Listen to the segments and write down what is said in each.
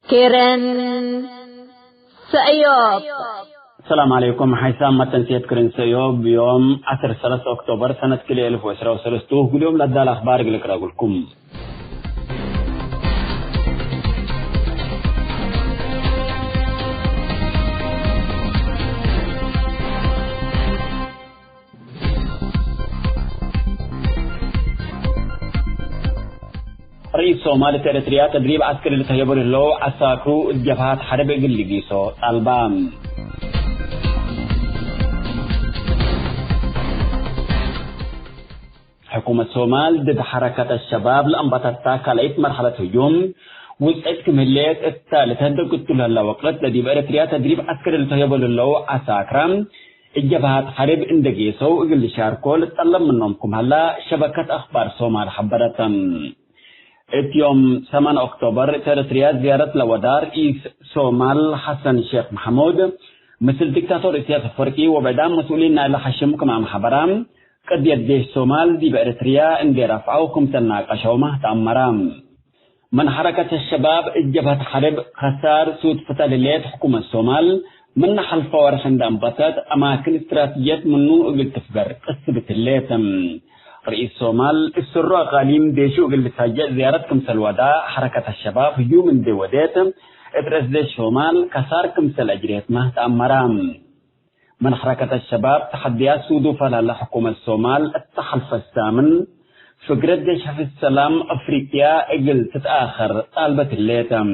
كيرن سأيوب. السلام عليكم. حيثم تنسيت كيرن سأيوب يوم 10 أكتوبر سنة 2013. كل يوم لدى الأخبار اللي أقرأ لكم. رئيس صومال تريتريا تدريب عسكري لتهيبر اللو عساكرو الجبهات حرب قلقيسو طالبان. حكومة صومال ضد حركة الشباب لأنبطتها كالعيد مرحلة هجوم وسعيد كمهليات الثالثة دقت لها وقت لديب إريتريا تدريب عسكري لتهيبر اللو عساكرا الجبهات حرب اندقيسو اقل شاركو لتطلب منكم هلا شبكة أخبار صومال حبرة. يوم 8 أكتوبر تريتريا زيارة لودار رئيس صومال حسن شيخ محمود مثل دكتاتور إسياس فرقي وبعدام مسؤولين نايل حشمكم عم حبرام قد يديش صومال دي بإريتريا اندي رفعوكم تناقشومه تأمرام. من حركة الشباب الجبهة حرب خسار سود فتاليليات حكومة الصومال من حلف ورشن دامبتات أماكن استراتيجيات منو قل تفقر قصبت الليتم. رئيس صومال السرع قاليم ديشو قل تسجل زيارتكم سلودا حركة الشباب هجوم من ديودات ادرس ديش صومال كساركم سلأجريت ما تأمرام. من حركة الشباب تحديات سودو فلا حكومة الصومال التحالف الثامن فقرة ديش في السلام أفريقيا اقل تتآخر طالبة الليتم.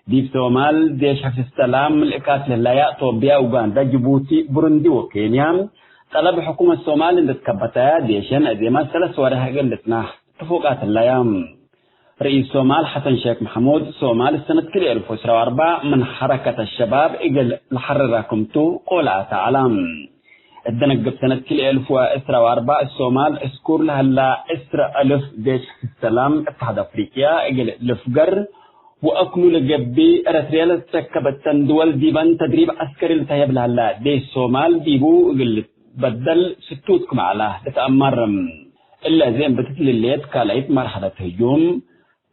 ديب صومال ديش في السلام الإكاس للايا طوبيا وغاندا جيبوتي بروندي وكينيا طلب حكومة الصومال ان تكبتها ديشان ازيما ثلاث ورها قلتنا تفوقات اللايام. رئيس صومال حسن شيخ محمود صومال السنة 2004 من حركة الشباب اقل لحرركمتو قولا تعالى. الدنقب سنة 2004 الصومال اسكور لها اسر الف ديش في السلام اتحاد افريقيا اقل لفقر واكلوا لجبي اريتريا لتركبت دول ديبان تدريب عسكري لتهيب لها ديش صومال ديبو اقل بدل ستوتكم على تتأمر إلا زين بتتل الليت كالعيد مرحلة هجوم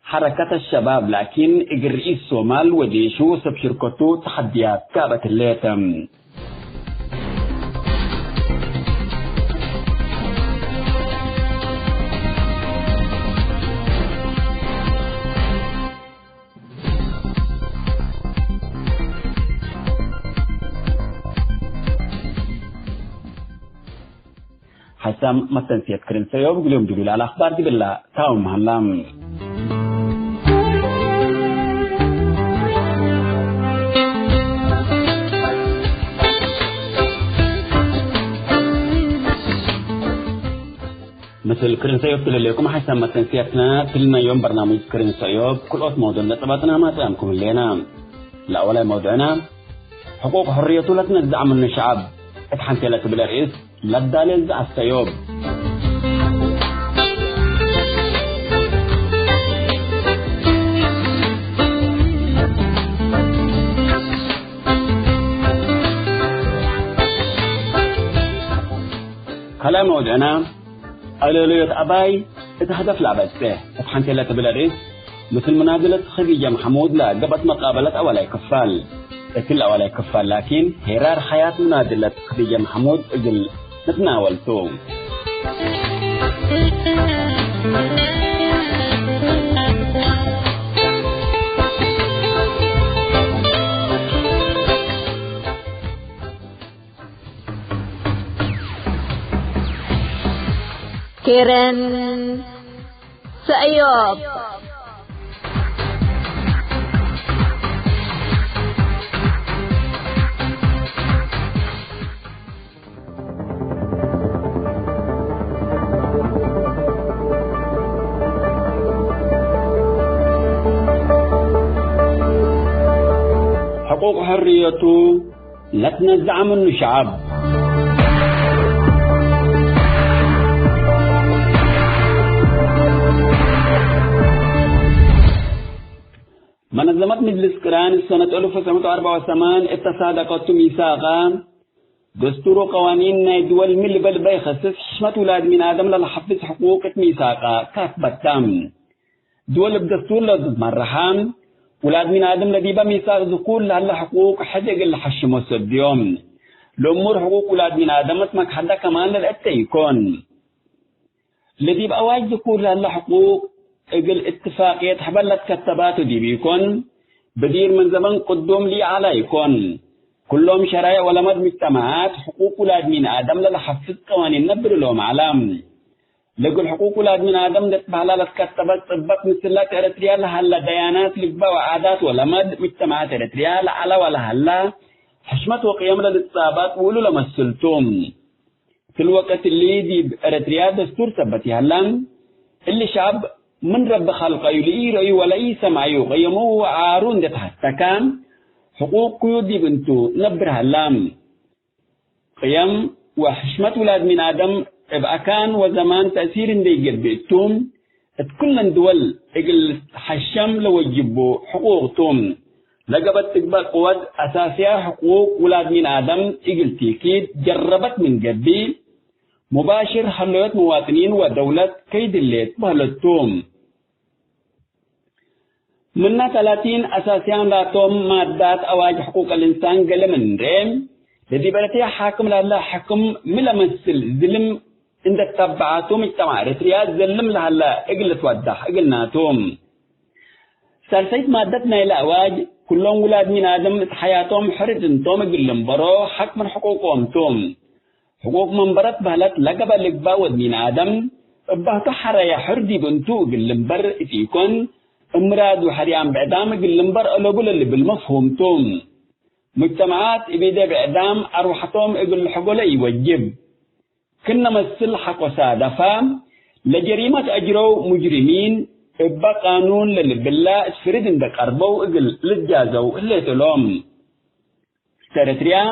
حركة الشباب لكن إجر رئيس صومال وديشو سبشركتو تحديات كابة الليتم. حسام متنسيت كرين سيوب اليوم جبل على أخبار دي بالله تاوم مهلام. مثل كرين سيوب تلليكم حسام متنسيتنا تلنا يوم برنامج كرين سيوب كل وقت موضوع نتباتنا ما تأمكم اللينا. لا ولا موضوعنا حقوق حريته لتنا الدعم من الشعب اتحنت لك بالرئيس لدالز السيوب. كلام موضوعنا أولوية أباي اتهدف لعبته اتحنت لك بالرئيس مثل منازلة خديجة محمود لقبت مقابلة أولي كفال كل أولي كفال لكن هرار حياة منازلة خديجة محمود اجل نتناولتو. كيرن سأيوب. حقوق حريته لا تنزع منه شعب. منظمة مجلس كران سنة 1984 اتصادقت ميثاقا دستور قوانين الدول من بل يخصص حشمة ولاد من آدم للحفظ حقوق ميثاقا كاتبة تام دول بدستور لازم مرحام ولاد من آدم الذي بميثاق ذكور لها حقوق حد يقل حشم اليوم الأمور حقوق ولاد من آدم اسمك حدا كمان للأتى يكون الذي بأواج ذكور لها حقوق يقل اتفاقية حبلت كتباته دي بيكون بدير من زمن قدوم لي على يكون كلهم شرائع ولمد مجتمعات حقوق ولاد من آدم للحفظ قوانين نبر لهم علام لقل حقوق ولاد من آدم دتبهلا لتكتبت طبق مثلات إريتريا لهلا ديانات لقبا وعادات ولمد مجتمعات إريتريا لعلا ولهلا حشمت وقيم للإصابات ولو لمسلتم في الوقت اللي دي إريتريا دستور ثبتي هلا اللي شعب من رب خلقه يلئي وليس معي قيمه وعارون دتحتكام حقوق قيود بنتو نبر هلام قيم وحشمت ولاد من آدم ابقى كان وزمان تأثير دي قربتهم كل دول اقل حشم لوجبوا حقوقتهم لقبت تقبل قوات أساسية حقوق ولاد من آدم اقل تيكيد جربت من قبل مباشر حلوات مواطنين ودولة كيد الليت بهلتهم منا 30 أساسيان لاتهم مادات أواج حقوق الإنسان قل من ريم الذي بلتي حاكم لله حكم ملمسل ظلم عند التبعاتهم اجتماع إريتريا ظلم لهلا اقل توضح اقلناتهم سلسيت مادتنا إلى أواج كلهم ولاد من آدم حياتهم حرد انتم اقلن برو حق من حقوقهم توم حقوق من برت بهلت لقب لقبا ود من آدم بهتو حريا حردي بنتو اقلن بر اتيكون امراد وحريان بعدام اقلن بر ألوبل اللي بالمفهوم توم مجتمعات إبدا بعدام أروحتهم اقل حقوله يوجب كنا مسل حق وسادفا لجريمة أجروا مجرمين إبا قانون للبلا اسفرد اندك أربو اقل للجازو اللي تلوم ترتريا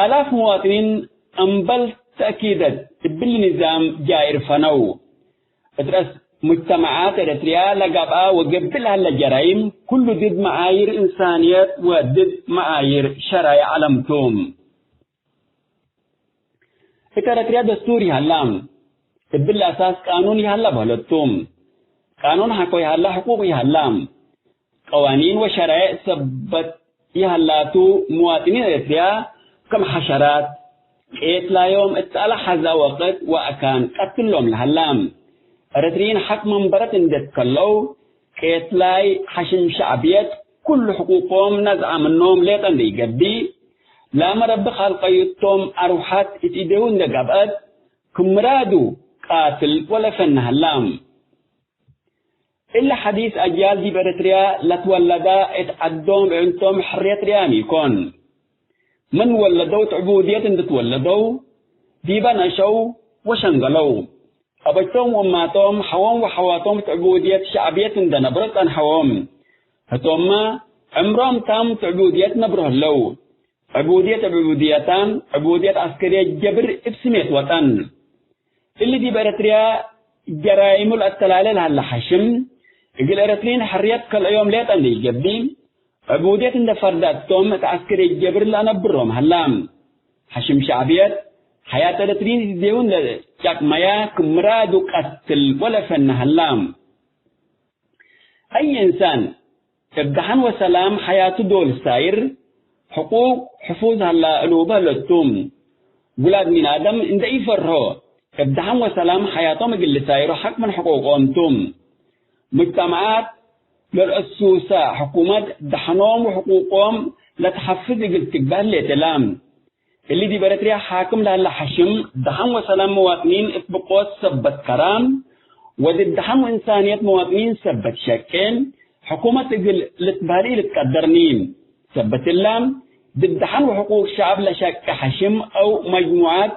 آلاف مواطنين أنبل تأكيدت بالنظام جائر فنو ادرس مجتمعات إريتريا لقبا وقبلها للجرائم كل ضد معايير إنسانيات وضد معايير شرائع علمتهم إريتريا دستوري هلام بالأساس قانوني هلا بهلتهم قانون حقوق هلا حقوق هلام قوانين وشرائع ثبت يهلاتو مواطنين إريتريا كم حشرات لا يوم اتقال حذا وقت وأكان قتلهم لهلام إريتريين حق منبرة اندتكالو كيتلاي حشم شعبيات كل حقوقهم نزع منهم ليتن دي قبي لا مرب خلقيتهم أروحات اتدهون دقابات كمرادو قاتل ولا فن هلام إلا حديث أجيال دي بإريتريا لتولدا اتعدهم بعنتهم حرية ريامي كون من ولدوا تعبودية تتولدوا ديبا نشوا وشنغلوا أبجتهم وماتهم حوام وحواتهم تعبودية شعبية دنبرت عن حوام هتوما عمرهم تام تعبودية نبره لو عبوديتان عبودية عسكرية جبر ابسميت وطن اللي دي بإريتريا جرائم الاتلال هلا حشم يقول إريتريين حريات كل يوم ليت أن يجبين عبودية عند فرداتهم عسكرية جبر لا نبرهم هلام حشم شعبية حياة إريتريين يديون جاك ميا كمراد قتل ولا فن هلام أي إنسان ابدحن وسلام حياته دول ساير حقوق حفوظ هلا الوبا للتوم ولاد من آدم إن ده يفرهو ابدحن وسلام حياتهم اللي ساير حق من حقوقهم توم مجتمعات للأسوسة حكومات دحنهم وحقوقهم لا تحفظ التقبال لتلام اللي دي بإريتريا حاكم لها حشم دحن وسلام مواطنين اطبقوا سبت كرام ودي دحن إنسانية مواطنين سبت شكين حكومة لتبالي لتقدرنين سبت اللام دحن وحقوق شعب لشك حشم أو مجموعات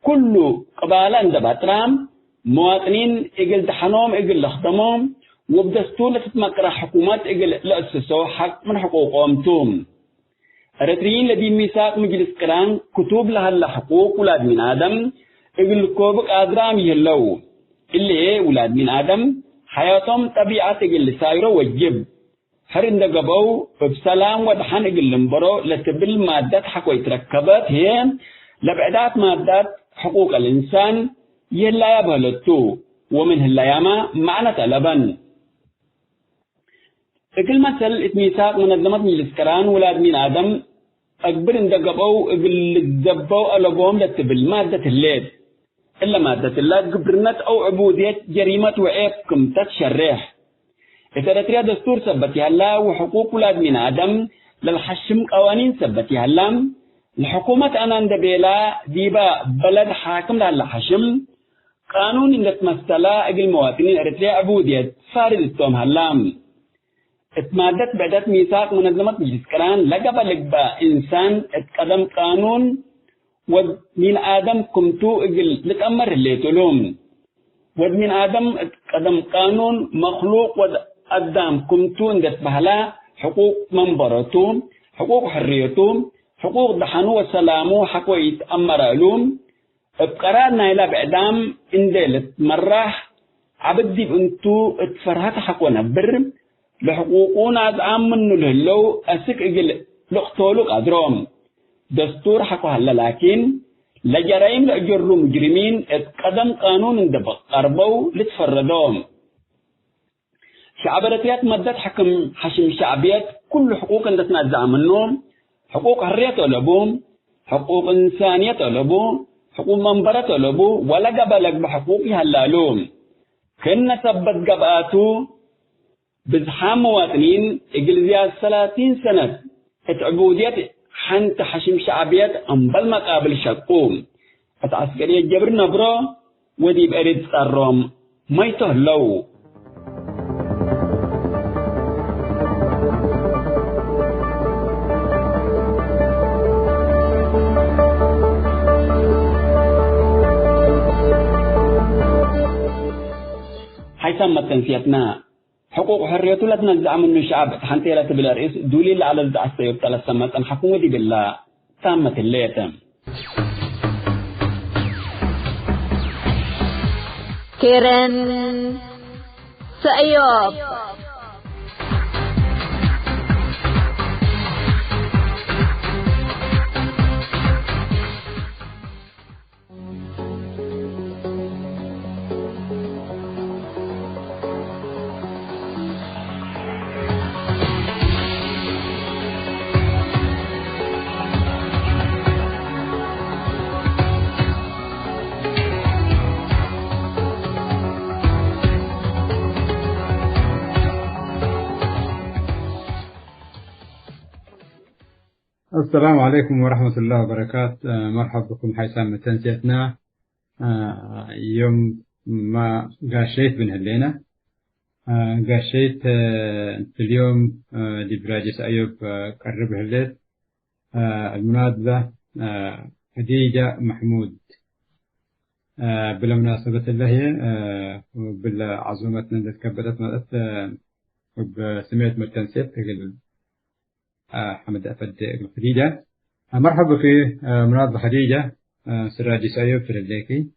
كل قبالا دباترام مواطنين اقل دحنهم اقل لخدمهم وبدستور لتتمكر حكومات اقل لأسسوا حق من حقوقهم توم إريتريين لدي ميثاق مجلس قران كتب لها الحقوق ولاد من آدم اقل كوبك آدرام يهلو اللي ولاد من آدم حياتهم طبيعة اقل سايرو وجب حرين دقبو بسلام ودحن اقل لنبرو لتبل مادات حقو يتركبت هي لبعدات مادات حقوق الإنسان يهلا يبهلتو ومن هلا ياما معنى لبن إقل مثل اتميثاق منظمة مجلس كران ولاد من آدم أكبر اندقبوا إقل الزبوا ألقوهم لتبل مادة الليل إلا مادة الليل قبرنت أو عبودية جريمة وعيبكم تتشرح إذا دستور سبتها الله وحقوق ولاد من آدم للحشم قوانين سبتها الله الحكومة أنا اندبيلا ديبا بلد حاكم للحشم قانون إن تمثلا أجل المواطنين أريتريا عبودية فارد التوم هلام اتمادت بعدت ميثاق منظمة مجلس كران لقب لقبا إنسان اتقدم قانون ومن آدم كمتو أجل لتأمر اللي تلوم ومن آدم اتقدم قانون مخلوق وقدام كمتو اندت بهلا حقوق منبرتهم حقوق حريتهم حقوق دحنو وسلامو حقوق يتأمر علوم بقرارنا إلى بعدام إندلت مرة عبدي أنتو اتفرهت حقونا بر لحقوقنا أدعام منو لهلو أسك إجل لقتولو قدروم دستور حقوها لكن لجرائم لأجروا مجرمين اتقدم قانون اندبق قربو لتفردوم شعبرتيات مدت حشم شعبيات كل حقوق اندتنا أدعام منهم حقوق حرية طلبوم حقوق إنسانية طلبوم حقوق منبرة طلبو ولا قبلك بحقوقها اللالوم كنا ثبت قبآتو بزحام مواطنين إجلزيات 30 سنة اتعبوديات حنت حشم شعبيات أمبل مقابل شقوم اتعسكرية جبر نبرو ودي بأريد صاروم ما يتهلو حيثما تنسيتنا حقوق حريته لا تنزع منه شعب حنتي لا تبلا رئيس دليل على الزع السيب 3 سنوات الحكومة دي بالله تامة الليتم كيرن سأيوب السلام عليكم ورحمة الله وبركاته. مرحبا بكم حيثما تنسيتنا يوم ما قاشيت بن هلينا قاشيت اليوم لبراجس أيوب قرب هليت المناسبة خديجة محمود بالمناسبة اللي بالعزومتنا اللي تكبرت مالت بسميت مرتنسيت حمد أفد خديجة. مرحبا في مناسبة خديجة سراجي سايب في الليكي.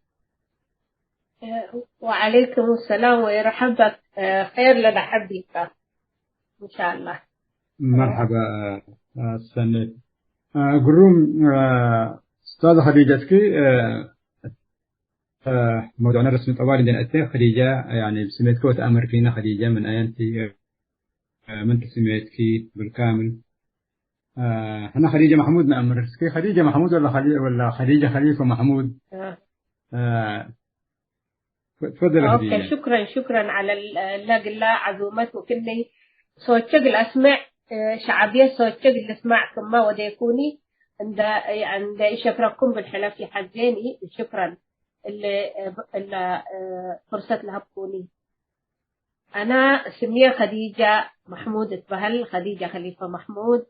وعليكم السلام ويرحبك خير لنا حبيبك إن شاء الله. مرحبا سنة قروم أستاذ خديجتك موضوعنا الرسمي طوالي دين أتى خديجة يعني سميتك وتأمر فينا خديجة من أيانتي من سميتك بالكامل. أنا خديجة محمود نأمر كي خديجة محمود ولا خديجة خليفة محمود. تفضل أوكي شكرا على الله عزومته وكني صوتك الأسمع شعبية صوتك اللي سمعكم ما وديكوني عند شكركم بالحلف حزيني شكرا اللي فرصة لها بكوني. أنا سمية خديجة محمود اتبهل خديجة خليفة محمود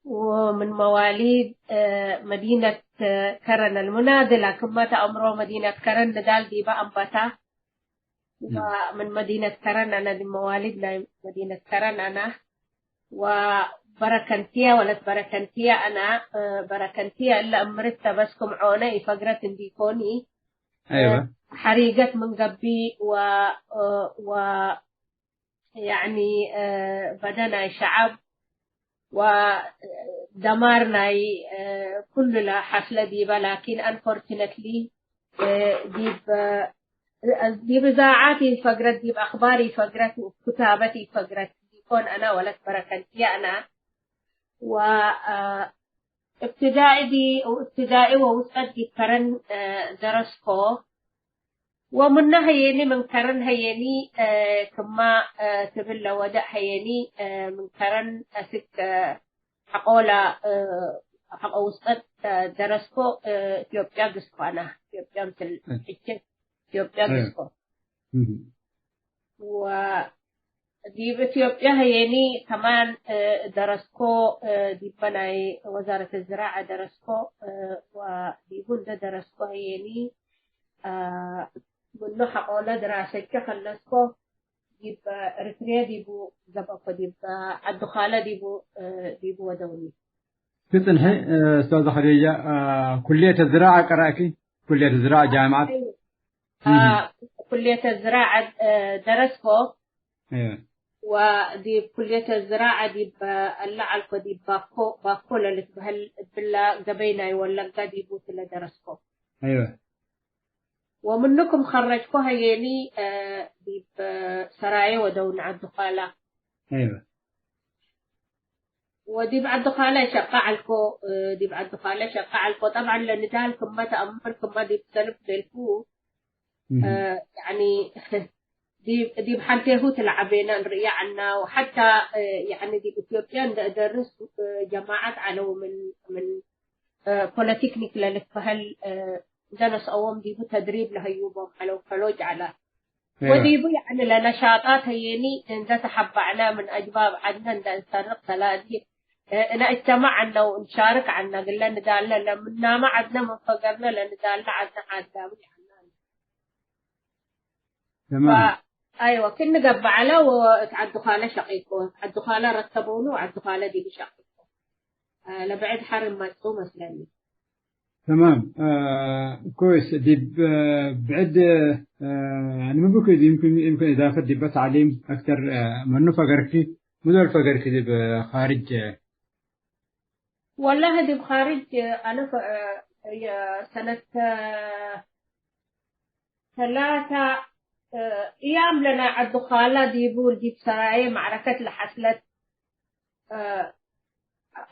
ومن مواليد مدينة كرن المنادى لكن ما تأمره مدينة كرن ندال دي بأمبتا ومن مدينة كرن أنا دي مواليد مدينة كرن أنا وبركنتيا ولد بركنتيا أنا بركنتيا إلا أمرت بسكم عوني فقرة ديكوني أيوة حريقت من قبي و يعني بدنا شعب ودمرنا كل حفلة ديبا لكن unfortunately ديب دي بزاعاتي فقرت دي بأخباري فقرت وكتابتي فقرت دي كون أنا ولد بركنتي أنا و ابتدائي ووسط دي كرن درسكو ومن هيني من كرن هيني كما تبلا ودع هيني من كرن أسك حقولا حق وسط درسكو إثيوبيا قسكو أنا إثيوبيا مثل حجة إثيوبيا قسكو ودي بإثيوبيا هيني كمان درسكو دي بناي وزارة الزراعة درسكو ودي بلدة درسكو هيني منو حقولا دراسة خلصكو دي بإريتريا دي بو زبقو دي الدخالة دي بو ودولي تنهي أستاذة خديجة كلية الزراعة قرأكي كلية الزراعة جامعة كلية الزراعة درسكو أيوة ودي كلية الزراعة دي اللعلكو دي باكو اللي تبهل بلا قبينا ولا قادي بوت اللي درسكو أيوة ومنكم خرجكو هيني دي بسرايا ودون عالدخالة أيوة ودي بعد دخالة شقعلكو دي بعد دخالة شقعلكو طبعا لندالكم ما تأمركم ما دي بسلب دلكو يعني دي بحنته تلعبينا نريا عنا وحتى يعني دي بإثيوبيا درس جماعات علو من بوليتكنيك للفهل درس أوام دي بتدريب لهيوبهم علو فلوج على ودي بو يعني لنشاطات هيني إن تحبعنا من أجباب عندنا إن نسرق ثلاثي أنا اجتمعنا ونشارك عنا قلنا ندالنا لما ما عدنا من فقرنا لندالنا عدنا عدنا تمام ايوه كنا قبعله وعدوا خاله شقيقه عدوا خاله رتبونه وعدوا خاله دي بشقيقه لبعد حرم ما تصوم اسلامي تمام كويس دي بعد يعني ممكن يمكن إضافة دي بس تعليم أكثر منو فقركي مدول فقركي دي بخارج والله دي بخارج أنا سنة 3 أيام لنا عدو خالة ديبول دي بسرايا معركة لحصلت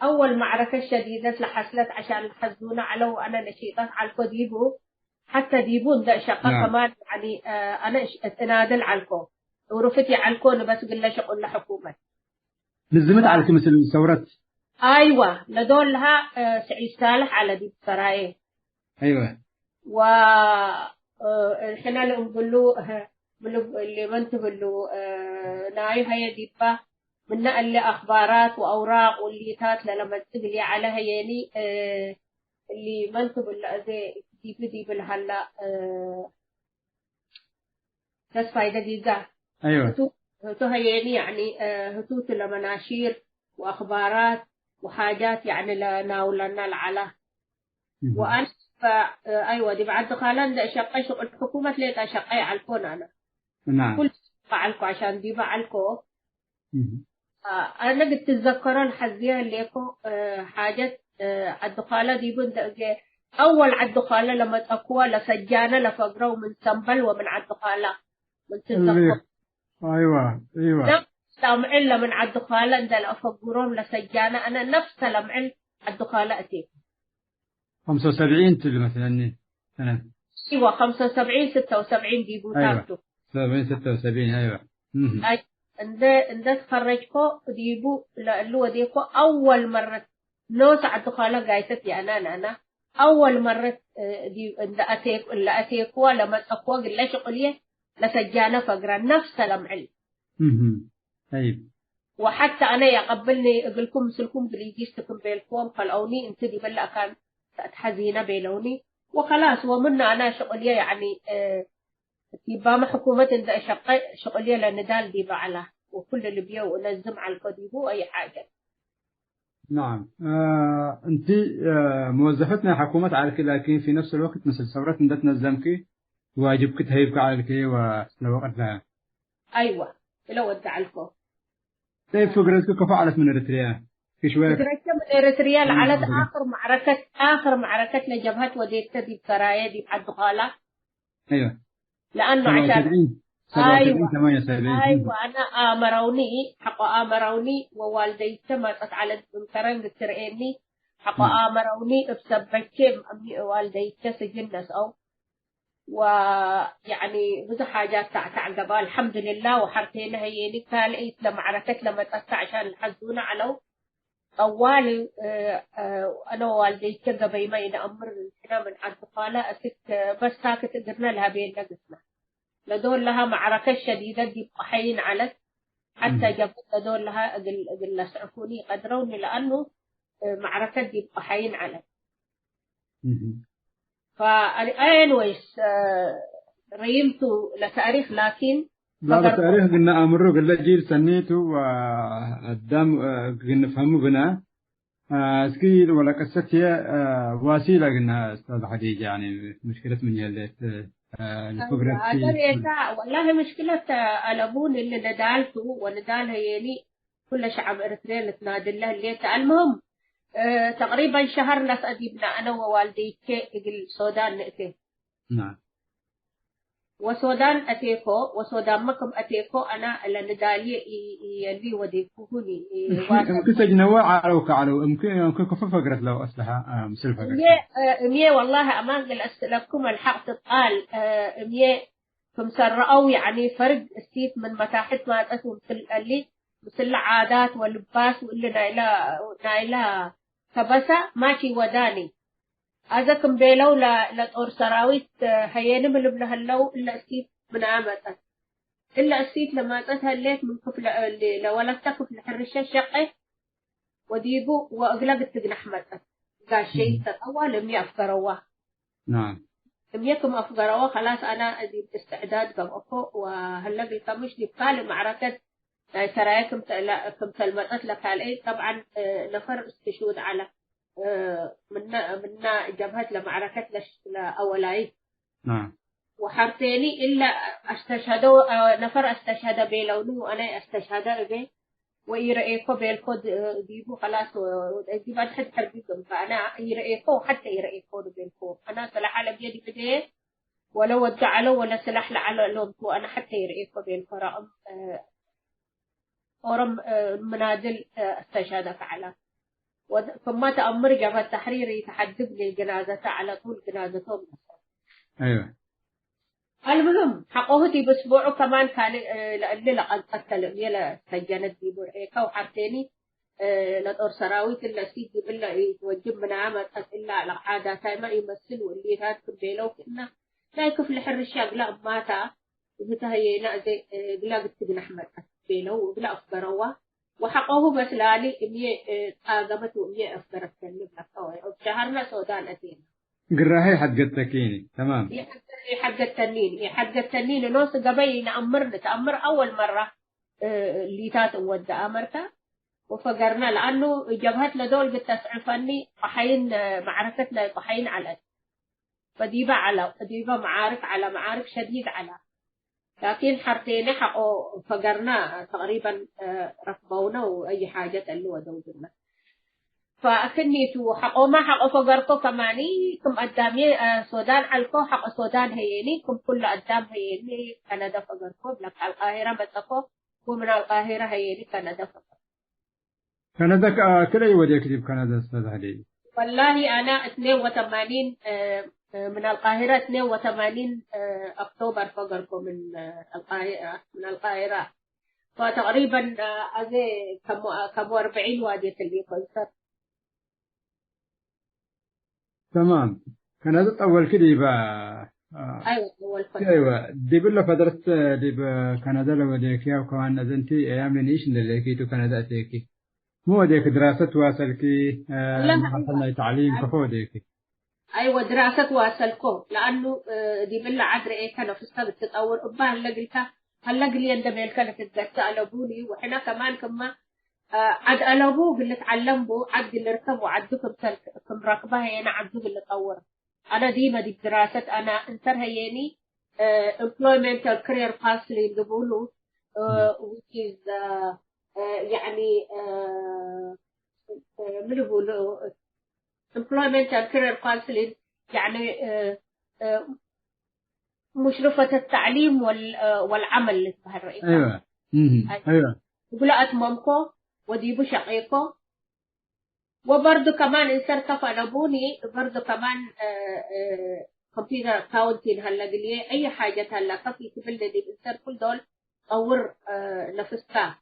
أول معركة شديدة لحصلت عشان حزونا على وأنا نشيطات على الكو حتى ديبون ده شقة نعم. كمان يعني أنا أتنادل على الكو ورفتي على الكو بس قلنا شغل لحكومة نزمت على مثل ثورة أيوة لدولها سعيد صالح على دي بسرايا أيوة و الحين اللي نقولوا اللي منتبه له ناي هي ديبا من نقل لي أخبارات وأوراق واللي تات لما تقلي على هيني اللي منتبه له زي ديب هلا بس فايدة ديجا أيوة هتو هيني يعني هتوت لمناشير وأخبارات وحاجات يعني لناولنا العلا وأنا أيوة دي بعد خالن شقي شغل الحكومة ليتا شقي على الكون أنا نعم كل فعلكو عشان دي بعلكو أنا قد تتذكر الحزية ليكو حاجة الدخالة دي بند أول عالدخالة لما تقوى لسجانة لفقروا من سنبل ومن عالدخالة من تتذكر أيوة لمعل من عالدخالة إذا لأفقرهم لسجانة أنا نفس لمعل عالدخالة أتيك 75 تل مثلا سنة أيوة 75 76 دي بوتاكتو 70 76 أيوة أي عند تخرجكو ديبو لو ديكو أول مرة نوس عالدخالة قايتت يا أنا أول مرة دي عند أتيكو لما تقوى قل شغلية لسجانة فقرا نفس لمعل طيب وحتى أنا يقبلني أقول لكم سلكم بريجيستكم بينكم قالوني أنت دي بلا كان حزينة بيلوني وخلاص ومنا أنا شغلية يعني يبقى ما حكومة إذا شغلية لندال دي بعلا وكل اللي بيو نزم على الكوديبو أي حاجة. نعم أنت موظفتنا حكومة على كده لكن في نفس الوقت مثل ثورات إن تنظمك واجبك تهيبك على كده ولو وقت لها. أيوة لو ودع لكم. طيب فقرتك كفاءة من إريتريا. في شوية. فقرتك من إريتريا على آخر معركة لجبهة وديت دي بسرايا دي بعد غالة. أيوة. لأنه عشان 77 78. أيوة أنا آمروني ووالديتي ما على كرنج ترئني آمروني بسبب والديتي سجنس أو ويعني بزح حاجات تعقب الحمد لله وحرتين هيني كالئيت لما عركت لما تقطع عشان الحزونة على طوالي أنا والديتي قبل ما ينأمر هنا من عند قالة أسك بس ساكت قدرنا لها بين نقصنا لدول لها معركة شديدة دي حين علت حتى جبت لدول لها أقل لسعفوني قدروني لأنه معركة دي حين علت فأنويس ريمتو لتاريخ لكن لا تاريخ قلنا أمره قلنا جيل سنيته والدم قلنا فهمه بنا سكيل ولا قصتي وسيلة قلنا أستاذ خديجة يعني مشكلة من يلت والله مشكلة الأبون اللي ندالته وندال هيني كل شعب إريتريا تنادي له اللي المهم تقريبا شهر ناس أديبنا أنا ووالدي كي السودان نأتي. نعم. وسودان أتيكو وسودان مكم أتيكو أنا لندالي يلي وديكوهني. ممكن تجنوا على ممكن كيف فقرت لو أصلها مثل فقرت. مية والله أمان لكم الحق تقال مية كم سرقوا يعني فرق استيت من متاحت ما تسوم اللي مثل عادات واللباس واللي نايلا كبسة ماشي وداني هذا كم بيلو لطور سراويت هيني من ابنها اللو إلا أسيت من عامة إلا أسيت لما تتهليت من كفل لولدت كفل حرشة شقه وديبو وأقلقت تقنح متى قال شيء تطول لم يأفقروا نعم لم يكن أفقروا خلاص أنا أدي استعداد قبقو وهلقي كمش نبقال معركة سرايكم كم تلمتت لك عليه طبعا نفر استشهود على منا جبهت لمعركة لأولاي نعم وحرتيني إلا استشهدوا نفر استشهد بيلونه وأنا استشهد به ويرأيكو بيلكو ديبو خلاص ديبو حد حربيكم فأنا يرأيكو حتى يرأيكو بيلكو أنا سلاح على بيدي بديه ولو ودعلو ولا سلاح لعلو لومكو أنا حتى يرأيكو بيلكو رأم ورم منادل استشهدك على ثم تأمر جبهة التحرير يتحدث لي جنازته على طول جنازتهم. أيوة. المهم حقوقتي بأسبوع كمان كان لأني لقد قتل يلا سجنت دي بريكا وحرتيني لطور سراويت إلا سيدي بالله يتوجب من عامة إلا على عادة ما يمثل واللي هاد كبيلو كنا لا يكف لحر الشاق لا ماتا ومتهينا زي بلا قلت بن أحمد بيلو وبلا أفقروا وحقوه بس لالي إمي آغمت وإمي أفقرت كنب لكوي وبشهرنا سودان أتينا قراهي حد قتكيني تمام حق التنين نوص قبيل نتأمر أول مرة اللي تات ودى أمرتا وفقرنا لأنه جبهت لدول بتسعفني قحين معركتنا قحين على فديبا معارك على معارك شديد على لكن حرتين حقو فقرنا تقريبا ركبونا وأي حاجة اللي ودونا فأكنيتو حقو ما حقو فقرتو كماني كم قدامي سودان علكو حق سودان هيني كم كل قدام هيني كندا فقرتو لك القاهرة بتقو ومن القاهرة هيني كندا فقرتو كندا كلا يوديك تجيب كندا أستاذ علي والله أنا 82 من القاهرة 82 أكتوبر فقرتو من القاهرة فتقريبا أزي كم 40 وادي اللي قلت تمام كندا أول كده يبقى أيوة أول فترة أيوة دي بلا فترة دي بكندا لو ديكيا وكمان أزنتي أيام ليش اللي كيتو كندا أتيكي مو ديك دراسة واصلكي حصلنا تعليم كفو ديكي أيوة دراسة واصلكو لأنه دي بلا عدر إيه كان في السبب تتطور أبا هلا قلي عندما كانت تتقطع على بوني وحنا كمان كما عد ألوبو اللي تعلموا عد اللي ركبوا عدكم كم ركبها هنا عدو اللي طور أنا ديما دي دراسة أنا انتر هيني employment or career path اللي يقولوا which is يعني من يقولوا employment or career path يعني مشرفة التعليم والعمل اللي اسمها الرئيسة. أيوة. أيوة. بقولات مامكو وديبو شقيقو. وبرضو كمان إنسان كفا نبوني برضو كمان كمبيوتر أكاونتين هلا قليه أي حاجة هلا كفي تبلدي إنسان كل دول أور نفسها.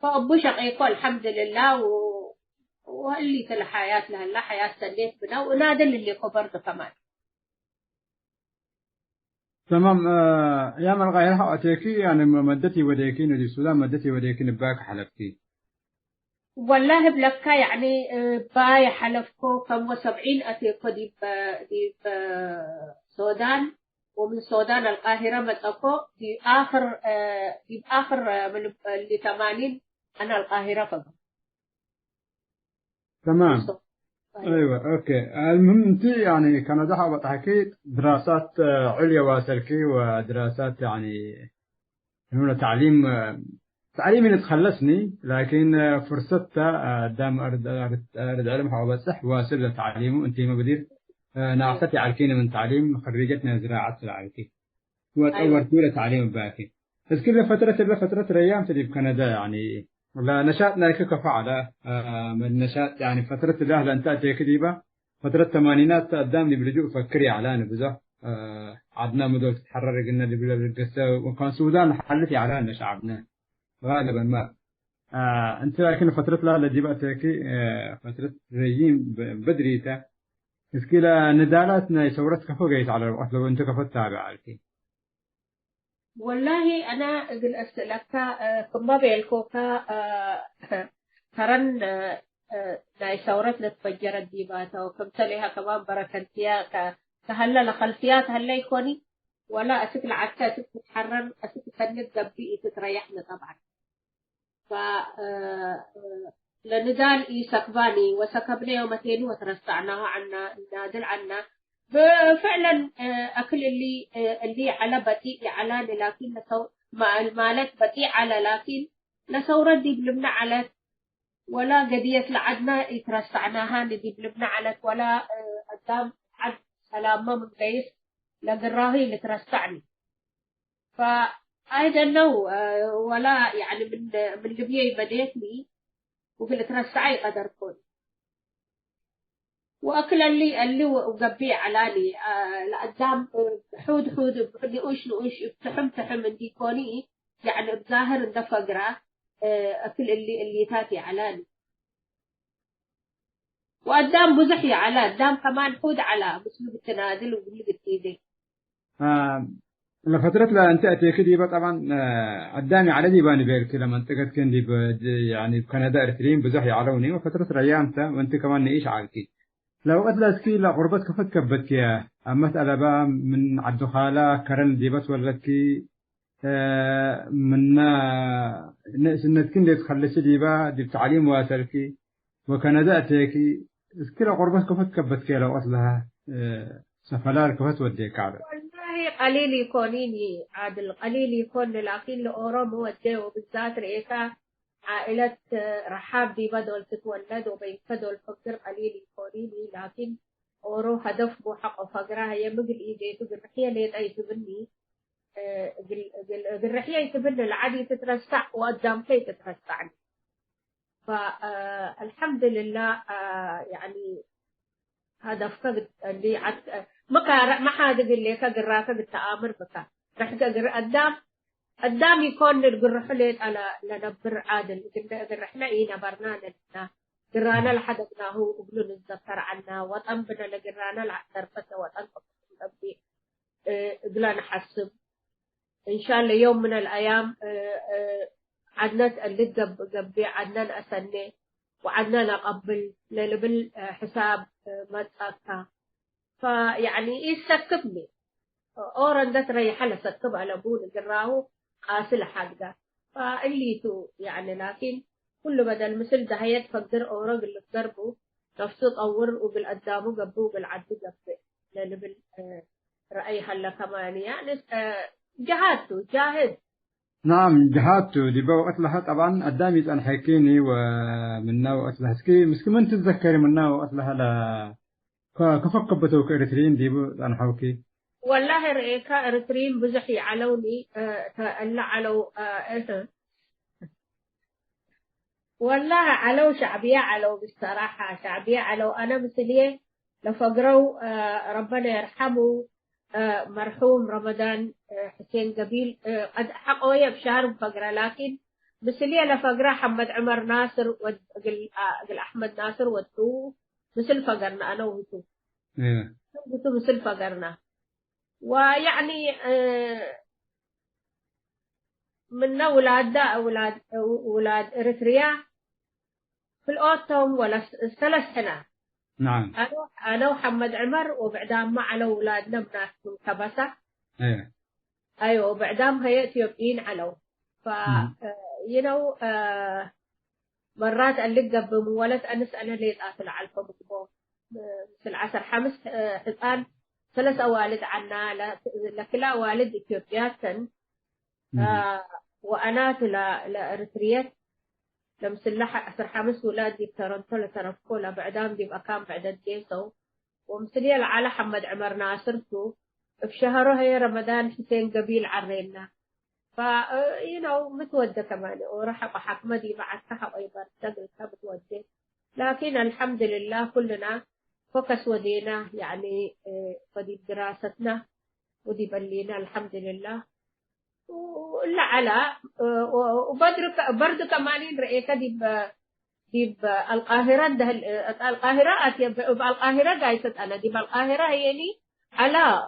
فأبو شقيقو الحمد لله وهلي تلا حياة لهلا حياة سنيت بنا ونادل اللي برضو كمان. تمام. يا من غيرها أتيكي يعني مدتي وديكين ودي السودان مدتي وديكين باك حلفتي. والله بلكا يعني باي حلفكو كم 70 أتيكو دي السودان ومن السودان القاهرة متأكو دي آخر من اللي 80 أنا القاهرة فقط. تمام. أيوة أوكي. المهم أنت يعني كندا حابة تحكي دراسات عليا واسلكي ودراسات يعني هنا تعليم اللي تخلصني لكن فرصتها دام أرد علم حابة صح واصل تعليمه أنت ما بدير نعستي عالكين من تعليم خريجتنا زراعة العالكي وتطورت له تعليم باكي بس كل فترة أيام تدي بكندا يعني ولا نشاطنا كيف فعله من نشاط يعني فترة الأهل أنت كذيبة فترة الثمانينات قدامني بلجوء فكري على نبذة عدنا مدول تتحرر قلنا اللي بالقصة وكان السودان حلتي على شعبنا غالبا ما أنت لكن فترة الأهل دي بقى فترة رجيم بدريته إسكيلا ندالاتنا ثورتك فوقيت على الوقت لو أنت كفت تابع عليك. والله أنا أقول أسألك كم بيلكوكا كرن ناي ثورتنا تفجرت ديباتها وكم تليها كمان بركنتيا كهلا لخلفيات هلا يكوني ولا أسك العكا أسك تتحرر أسك تنت قبي تتريحنا طبعا. ف لندال يسكباني وسكبنا يومتين وترسعناها عنا نادل عنا فعلا أكل اللي على بطيء على لكن مع المالك بطيء على لكن لثورة دي بلبنا على ولا قضية لعدنا يترسعناها ندي بلبنا على ولا قدام عد سلامة من قيس لقراهي اللي ترسعني. I don't know ولا يعني من ليبيا بديتني وقلت رسعي قدر كون وأكل اللي وقبي علاني لقدام حود نقوش تحم عندي كوني يعني بظاهر اندفقرة أكل اللي تاتي علاني وقدام بزحي على قدام كمان حود على بس بالتنادل وقلت إيدي. لفترة لا أنت أتيكي طبعا قدامي على ديباني بيرك لما انتقد كان يعني بكندا إرترين بزحي علوني وفترة ريامته وأنت كمان نعيش عالكي لو أتلاسكي لغربتك فتكبتك يا مسألة بقى من عالدخالة كرن ديبت ولكي منا سنتكين دي تخلصي ديبا دي بتعليم واسلكي وكندا أتيكي اسكي لغربتك فتكبتك لو أصلها سفلال كفت وديك عادة. والله قليل يكونيني عادل قليل يكون لكن لأوروم وديه وبالذات رئيسة عائلة رحاب دي بدول تتولد وبينفدوا الفقر قليل يكونيني لكن أورو هدف حق فقرها هي مقل إيدي تقل رحية لين أي تبني قل رحية تبني العادي تترسع وقدام كي تترسعني. فالحمد لله يعني هدفك اللي ما حد يقول لي كجراك بالتآمر بك رح تقر قدام يكون الجرح لين على لنبر عادل جرحنا إينا برنامج جرانا لحدثناه وقبلوا نتذكر عنا وطن بنا لجرانا لعترفته وطن بقبي قبلنا نحسب إن شاء الله يوم من الأيام عدنا اللي قبي عدنا نأسني وعدنا نقبل للبل حساب ما تأكا فيعني يسكبني أورن ده تريح على سكب على بول جراه قاسل حاجة فاللي تو يعني لكن كل بدل مثل ده هيتفقدر أورق اللي في دربه نفسه تطور وبالقدامه قبه وبالعد قبه للبل رأي هلا كمان يعني جهادته جاهد. نعم جهادته دي بوقت لها طبعا قدامي أنا حكيني ومنه وقت لها مسكين من تتذكري منه وقت لها لا كفقبته كإرترين دي أنا حوكي والله رأيك إريتريين بزحي علوني ألا علو والله علو شعبية علو بالصراحة شعبية علو أنا مثلي لفقروا ربنا يرحمه مرحوم رمضان حسين قبيل قد حقوية بشهر بفقرة لكن مثلي لفقرة محمد عمر ناصر قل أحمد ناصر ودو مثل فقرنا أنا وهتو مثل فقرنا ويعني من أولاد إريتريا في الأوتوم ولا 3 سنة. نعم. أنا وحمد عمر وبعدام ما على أولادنا بنات من كبسة. أيوة وبعدام هي إثيوبيين علو. مرات اللقى بمولد أنس أنا ليت أكل على الفمكبو مثل 10 5 حصان 3 أوالد عنا لكلا والد إثيوبيات وأنا لإريتريا لمسلحة 10 5 ولادي ترنتو لترفكولا بعدام دي بأكام بعد الجيسو ومسلية على حمد عمر ناصرتو في شهره هي رمضان حسين قبيل عرينا متودة كمان وراح حكمة دي بعد كحب أيضا تقلتها بتودة لكن الحمد لله كلنا فكس ودينا يعني ودي دراستنا ودي بلينا الحمد لله ولا على وبرضه كمان رأيك دي القاهرة القاهرة قايسة أنا دي بالقاهرة هي لي على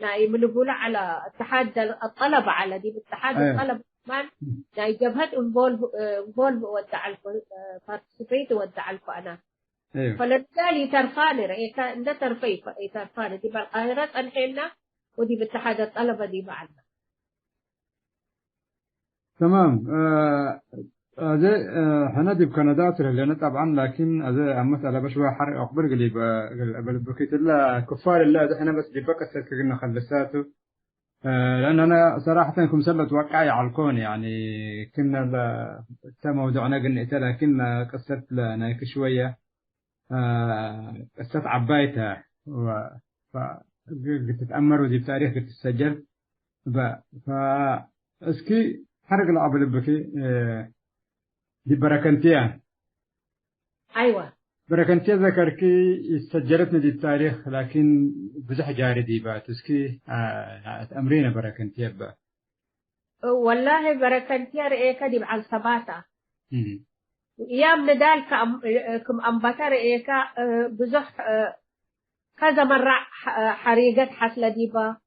نايم نقول على اتحاد الطلبة على دي باتحاد الطلبة كمان ناي جبهة انفولف ودع بارتيسيبيت ودع أنا فلذلك ترفاني رأيك ده ترفاني دي بالقاهرة أنحينا ودي باتحاد الطلبة دي معنا. تمام. هذا هنا دي بكندا ترى طبعا لكن هذا مسألة بشوي حرق أخبر قليب بالبكيت الله كفار الله ده هنا بس دي بقى كنا خلصاته لأن أنا صراحة كم سلت وقعي على الكون يعني كنا موضوعنا قلنا لكن قصة لنا شوية قصة عبايتها تتأمر ودي بتاريخ تتسجل اسكي حرق العبد البكي دي بركنتيان. أيوة. بركنتيا ذكركي سجلتني دي التاريخ لكن بزح جاري دي بات اسكي أمرينا بركنتيا با. والله بركنتيا رأيك دي عن سباتا. أيام ندال كم أنبتا رأيك بزح كذا مرة حريقة حصل ديبا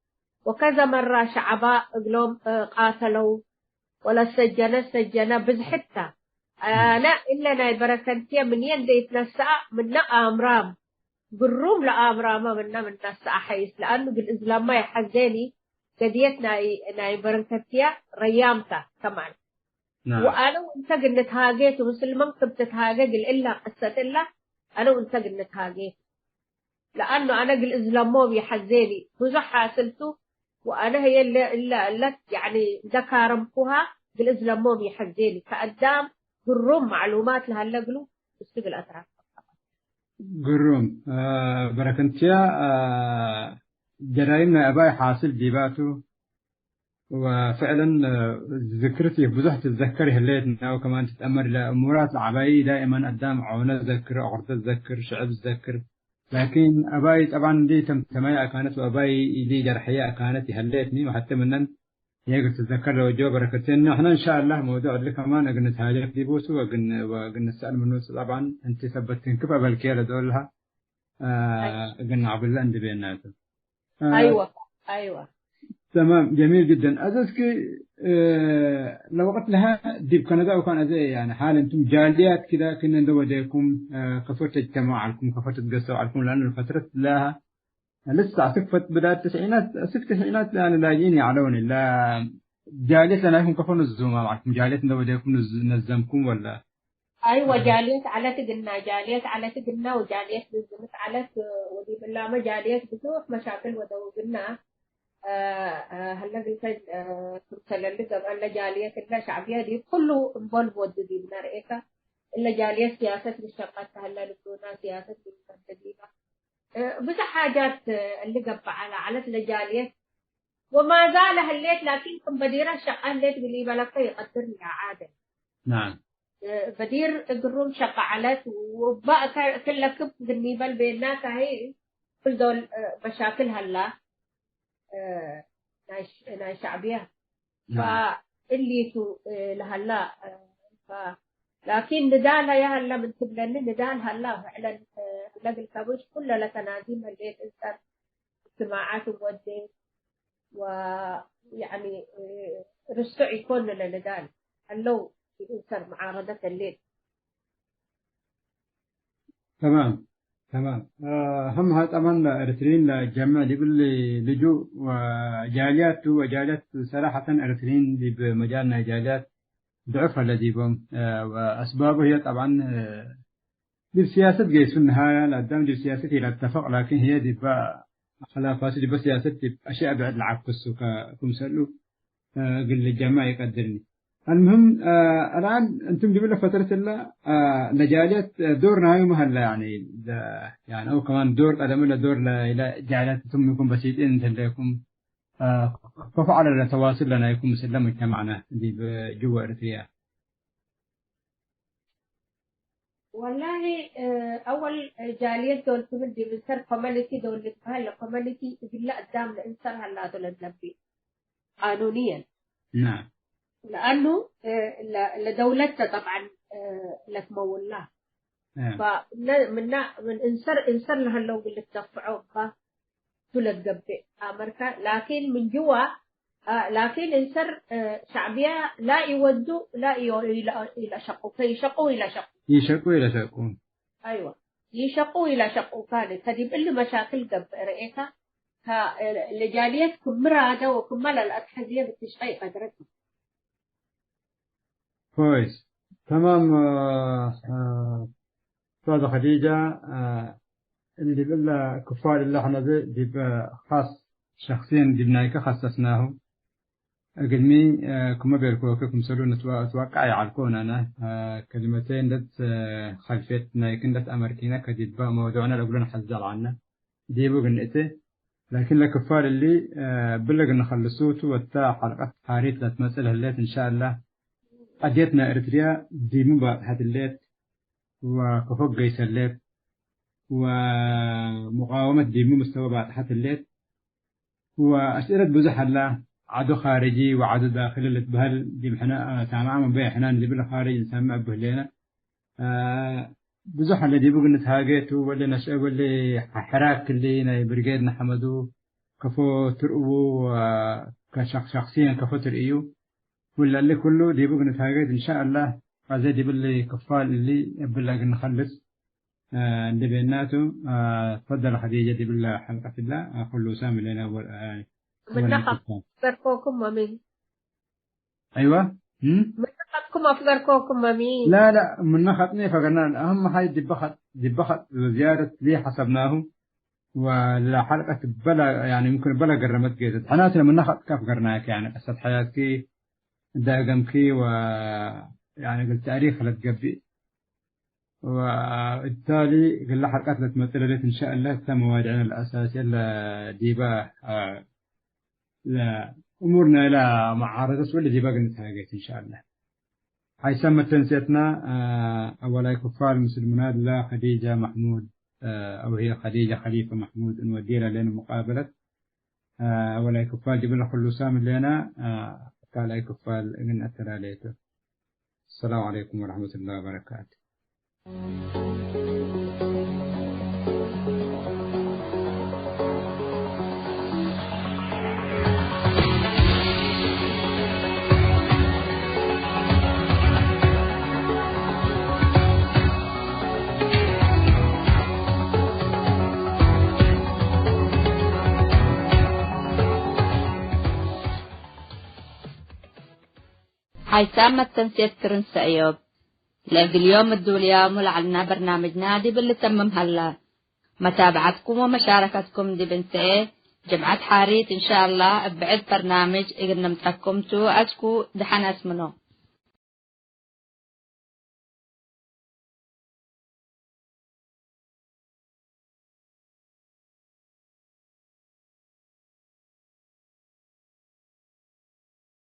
وكذا مرة شعباء قلوم قاتلوا ولا سجنا بزحتها أنا إلا ناي بركنتيا من يندي يتنسى من أمرام بالروم لأمرام من نسى حيث لأنه بالإسلام ما يحزني قديت ناي بركنتيا ريامتا كمان. نعم. وأنا وأنت قلت هاجيت ومسلمان كنت تهاجي إلا قصة إلا أنا وأنت قلت هاجيت لأنه أنا بالإسلام ما بيحزني بزح حاصلته وأنا هي اللي يعني ذكرمكوها بالإسلام ما بيحزني كقدام قروم معلومات لها اللي قلوا بسبب الأطراف. قروم بركنتيا جرائمنا أباي حاصل ديباتو وفعلا ذكرتي بزح تتذكري هليتنا وكمان تتأمر لأمورات العباية دائما قدام عونة تذكر أغرت تذكر شعب تذكر لكن أباي طبعا دي تمايا كانت وأباي دي جرحية كانت هليتني وحتى منن يقدر تتذكر لو جو بركتين احنا ان شاء الله موضوع اللي كمان قلنا تهاجر في بوسو وقلنا نسأل منه طبعا انت ثبتين كيف بالكيلة دولها قلنا عبد الله عند بيناتهم ايوه تمام جميل جدا أزازكي لو وقت لها دي بكندا وكان زي يعني حال انتم جاليات كذا كنا ندوديكم كفر تجتمعوا عليكم كفر تتقصوا عليكم لأن الفترة لها لسه سقفت بداية التسعينات 90 يعني لاجئين يعلوني لا جاليت لنا يكون كفر نزوما معكم جاليت ندوديكم نزمكم ولا أيوة جاليت على تقلنا وجاليت نزمت على ودي بالله ما جاليت بتوح مشاكل ودوقنا هلا قلت كنت اللي قبل جالية إلا شعبية دي كله انبولف ودي من رأيك إلا جالية سياسة الشقات هلا لبنان سياسة المستديمة بس حاجات اللي قبع على الجالية وما زال هليت لكن كم بديرة شقة هليت بلي بلقى يقدرني عادل. نعم. بدير قروم شقة علت وبقى كل كب بالنيبال بينك هي كل دول مشاكل هلا ناي شعبية. فاللي تو لهلا لكن ندالها يا هلا من تبلن ندالها هلا فعلا لقى الكابوس كله لتناديم هليت انسان اجتماعات وودي ويعني رسع يكون لندال هلو ينصر معارضة الليل. تمام. هم طبعا اريتريين للجمع دي باللي لجوء وجاليات صراحة اريتريين دي بمجالنا جاليات ضعف الذي بهم واسبابه هي طبعا دي السياسة جاي في النهاية لقدام دي السياسة هي لا اتفق لكن هي دي بقى خلافات دي بس سياسة دي أشياء بعد العكس كمسلو قل الجماعة يقدرني. المهم الآن أنتم جبنا فترة لجاليات دورنا هاي مهلا يعني أو كمان دور قدم له دور لجاليات ثم يكون بسيطين تلاقيكم ففعل التواصل لنا يكون مسلم مجتمعنا دي بجوا إريتريا. والله أول جالية دول كمان دي بنصير كوميونيتي دول اللي بهلا كوميونيتي بالله قدام الإنسان هلا دول النبي قانونيا. نعم. لأنه لدولته طبعا لتمول له. فمن إنسر لها لو اللي تدفعوه تلت قبي أمريكا لكن من جوا لكن إنسر شعبية لا يودوا لا إلى شقوا فيشقوا إلى شقوا. يشقوا إلى شقوا. أيوة يشقوا إلى شقوا كانت هذه اللي مشاكل قب رئيتها لجالية كمرادة وكمل الأتحزية بتشقي قدرتها. كويس. تمام. أستاذة خديجة اللي بالله كفار الله احنا دي خاص شخصيا دي بنايك خصصناه قدمي كما بيركوكم سلون أتوقع يعرفون أنا كلمتين لت خلفيت نايكن لت أمريكينا كديد بقى موضوعنا لقولنا حزال عنا دي بقنئته لكن لكفار اللي بلغ نخلصوته وتا حلقة حاريت لتمثل هليت إن شاء الله أديتنا إريتريا دي مباحث الليت وكفوق جيس الليت ومقاومة دي مستوى بعد حتى الليت وأسئلة بزح الله عدو خارجي وعدو داخلي اللي تبهل دي محنا تعمل بين حنان اللي بلا خارج نسمع بهلينا بزح اللي دي بقول نتهاجت ولا نشأ ولا حراك اللي برجيدنا حمدو كفو ترقو كشخصيا كفو ترقيو ولا اللي كله دي بقول نتهاجت إن شاء الله هذا دي باللي كفال اللي بلا نخلص اللي بيناتو. تفضل خديجة دي بالله حلقة الله كله سامي لنا من نقط أفكاركم مامي. أيوة. من نقطكم أفكاركم مامي. لا من نقطني فقلنا أهم حاجة دي بخت زيادة ليه حسبناه ولا حلقة بلا يعني ممكن بلا قرمت جيدة حناتنا من نقط كيف قرناك يعني قصة حياتك داقمك ويعني قلت تاريخ لتقبي وبالتالي قلنا حلقات لتمثل إن شاء الله تم مواضيعنا الأساسية لديبا لا أمورنا إلى معارضة واللي باقي نتهاجت إن شاء الله. هاي سمت تنسيتنا أولا كفار المسلمون لا خديجة محمود أو هي خديجة خليفة محمود نودينا لنا مقابلة أولا كفار جبنا كل سام لنا قال أي كفار إن أثر عليته. السلام عليكم ورحمة الله وبركاته. حيثام التنسيق ترنس أيوب لقى اليوم الدولية ملعلنا برنامج نادي باللي تمم هلا متابعتكم ومشاركتكم دي بنتي جمعة حاريت إن شاء الله بعد برنامج إقنا متحكمتو أشكو دحنا اسمنو